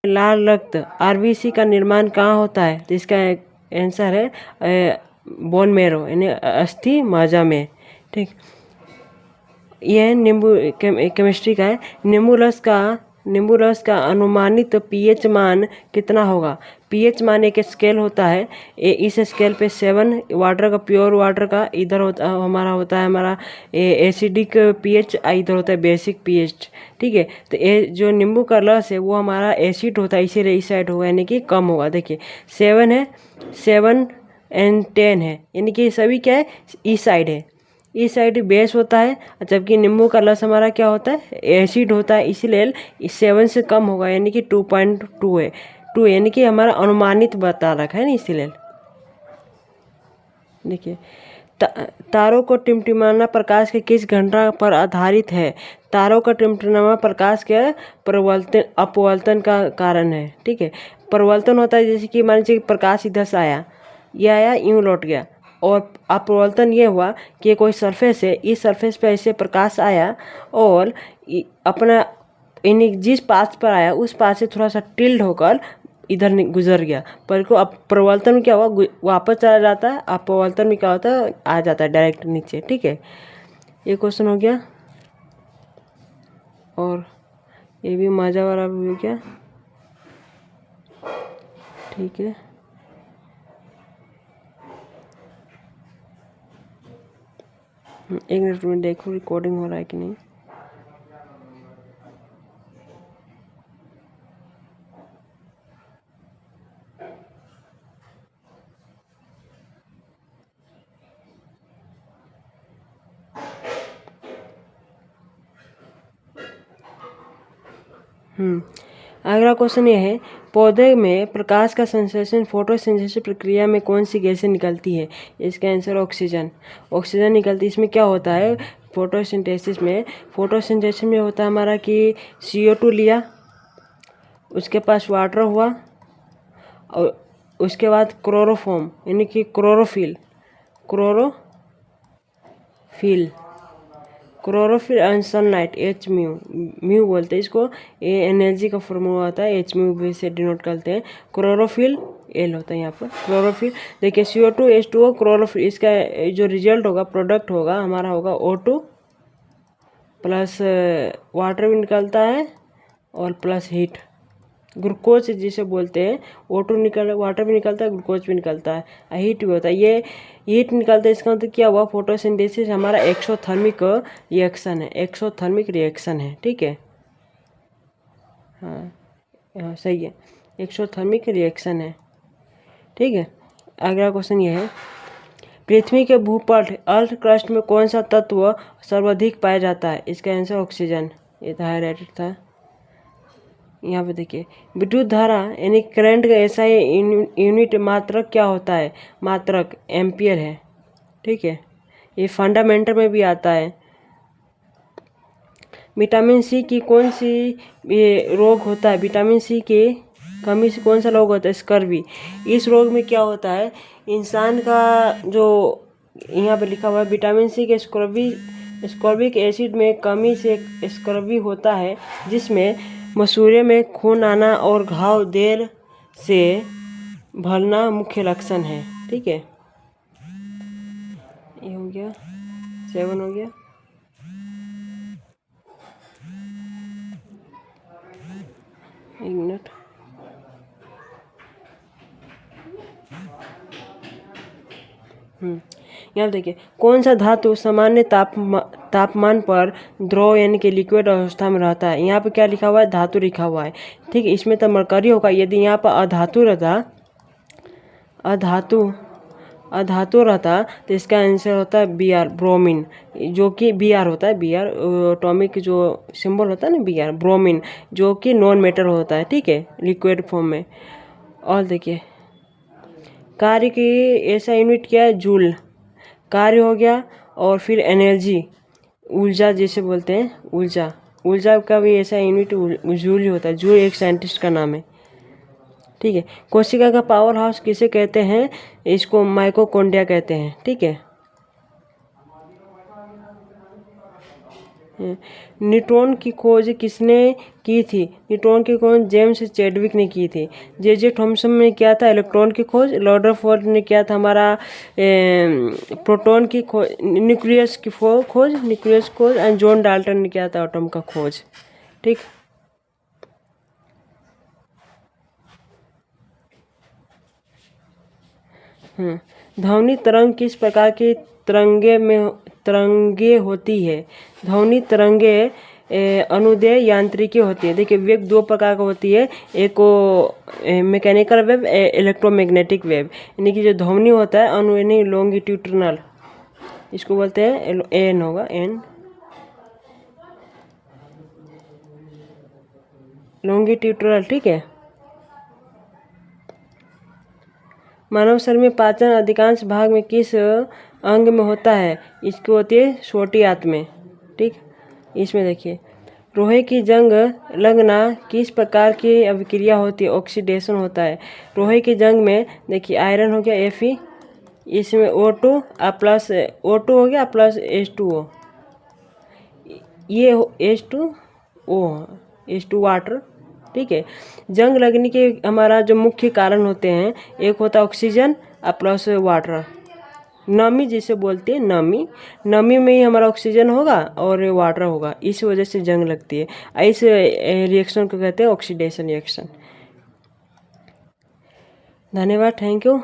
लाल रक्त आरबीसी का निर्माण कहाँ होता है? तो इसका आंसर है बोन मेरो यानी अस्थि मज्जा में। ठीक, यह नींबू केमिस्ट्री का है। नींबू रस का अनुमानित पीएच मान कितना होगा? पीएच मान एक स्केल होता है। इस स्केल पे 7 वाटर का, प्योर वाटर का इधर होता है हमारा एसिडिक पीएच, इधर होता है बेसिक पीएच। ठीक है, तो ये जो नींबू का रस है वो हमारा एसिड होता है, इसीलिए इस साइड होगा यानी कि कम होगा। देखिए 7 है, 7 एंड 10 है, यानी कि सभी क्या है, इस साइड है। इस साइड बेस होता है, जबकि नींबू का रस हमारा क्या होता है, एसिड होता है, इसीलिए 7 से कम होगा यानी कि 2.2 है। 2 यानी कि हमारा अनुमानित बता रखा है ना, इसीलिए। देखिए तारों को टिमटिमाना प्रकाश के किस घटना पर आधारित है? तारों का टिमटिमाना प्रकाश के प्रवर्तन अपवर्तन का कारण है। ठीक है, प्रवर्तन होता है जैसे कि मान लीजिए प्रकाश इधर से आया, ये आया यूं लौट गया, और अपवर्तन ये हुआ कि कोई सरफेस है, इस सरफेस पे ऐसे प्रकाश आया और अपना जिस पाथ पर आया उस पाथ से थोड़ा सा टिल्ड होकर इधर गुजर गया, पर को अब प्रवर्तन में क्या हुआ, वापस चला जाता है। अपवर्तन में क्या होता है, आ जाता है डायरेक्ट नीचे। ठीक है, ये क्वेश्चन हो गया, और ये भी मजा वाला भी हो गया। ठीक है, एक मिनट में देखो रिकॉर्डिंग हो रहा है कि नहीं। अगला क्वेश्चन ये है, पौधे में प्रकाश का संश्लेषण फोटोसिंथेसिस प्रक्रिया में कौन सी गैसें निकलती है? इसका आंसर ऑक्सीजन। ऑक्सीजन निकलती है। इसमें क्या होता है, फोटोसिंथेसिस में होता है हमारा कि CO2 लिया, उसके पास वाटर हुआ, और उसके बाद क्लोरोफॉर्म यानी कि chlorophyll and sunlight, H mu बोलते हैं इसको। ये एनर्जी का फॉर्मूला होता है, H म्यू से डिनोट करते हैं। क्लोरोफिल L होता है यहाँ पर क्लोरोफिल। देखिए CO2 H2O क्लोरोफिल, इसका जो रिजल्ट होगा, प्रोडक्ट होगा हमारा होगा O2 प्लस वाटर भी निकलता है और प्लस हीट, ग्लूकोज जिसे बोलते हैं। वाटर भी निकलता है, ग्लूकोज भी निकलता है, हीट भी होता है। ये हीट निकलता है, इसका मतलब क्या हुआ, फोटोसिंथेसिस हमारा एक्सोथर्मिक रिएक्शन है। ठीक है, हाँ सही है, एक्सोथर्मिक रिएक्शन है। ठीक है, अगला क्वेश्चन ये है, पृथ्वी के भूपट अर्थ क्रस्ट में कौन सा तत्व सर्वाधिक पाया जाता है? इसका आंसर ऑक्सीजन। ये था हाईलाइटेड था यहाँ पे। देखिए विद्युत धारा यानी करंट का ऐसा यूनिट मात्रक क्या होता है? मात्रक एम्पियर है। ठीक है, ये फंडामेंटल में भी आता है। विटामिन सी की कौन सी ये रोग होता है? विटामिन सी के कमी से कौन सा रोग होता है? स्कर्वी। इस रोग में क्या होता है, इंसान का जो यहाँ पे लिखा हुआ है, विटामिन सी के स्कॉर्बिक एसिड में कमी से स्कर्वी होता है, जिसमें मसूड़े में खून आना और घाव देर से भरना मुख्य लक्षण है। ठीक है, ये हो गया, 7 हो गया। एक मिनट, यहाँ देखिए, कौन सा धातु सामान्य तापमान पर द्रव यानी कि लिक्विड अवस्था में रहता है? यहाँ पे क्या लिखा हुआ है, धातु लिखा हुआ है। ठीक है, इसमें तो मरकरी होगा। यदि यहाँ पर अधातु रहता तो इसका आंसर होता है Br, ब्रोमीन, जो कि Br होता है। Br एटॉमिक जो सिंबल होता है ना, Br ब्रोमीन, जो कि नॉन मेटल होता है। ठीक है, लिक्विड फॉर्म में। और देखिए कार्य की ऐसा यूनिट क्या है, जूल, कार्य हो गया। और फिर एनर्जी, ऊर्जा जिसे बोलते हैं, ऊर्जा का भी ऐसा यूनिट जूल ही होता है। जूल एक साइंटिस्ट का नाम है। ठीक है, कोशिका का पावर हाउस किसे कहते हैं? इसको माइटोकॉन्ड्रिया कहते हैं। ठीक है, न्यूट्रॉन की खोज किसने की थी? न्यूट्रॉन की खोज जेम्स चैडविक ने की थी। जे थॉमसन ने किया था इलेक्ट्रॉन की खोज। रदरफोर्ड ने किया था हमारा प्रोटॉन की खोज, न्यूक्लियस की खोज एंड जॉन डाल्टन ने किया था एटम का खोज। ठीक। ध्वनि तरंग किस प्रकार की तरंगे होती है? ध्वनि तरंगे अनुदैर्ध्य यांत्रिकी होती है। देखिए वेव दो प्रकार का होती है, एक मैकेनिकल वेव, इलेक्ट्रोमैग्नेटिक वेव। यानी कि जो ध्वनि होता है यानी लॉन्गिट्यूडनल, इसको बोलते हैं एन होगा, एन लॉन्गिट्यूडनल। ठीक है। मानव शरीर में पाचन अधिकांश भाग में किस अंग में होता है? इसकी होती है छोटी आंत में। ठीक। इसमें देखिए लोहे की जंग लगना किस प्रकार की अभिक्रिया होती है? ऑक्सीडेशन होता है। लोहे की जंग में देखिए आयरन हो गया Fe, इसमें O2 प्लस O2 हो गया प्लस H2O, ये H2O वाटर। ठीक है। जंग लगने के हमारा जो मुख्य कारण होते हैं, एक होता है ऑक्सीजन प्लस वाटर, नमी जिसे बोलते हैं, नमी में ही हमारा ऑक्सीजन होगा और वाटर होगा, इस वजह से जंग लगती है। इस रिएक्शन को कहते हैं ऑक्सीडेशन रिएक्शन। धन्यवाद, थैंक यू।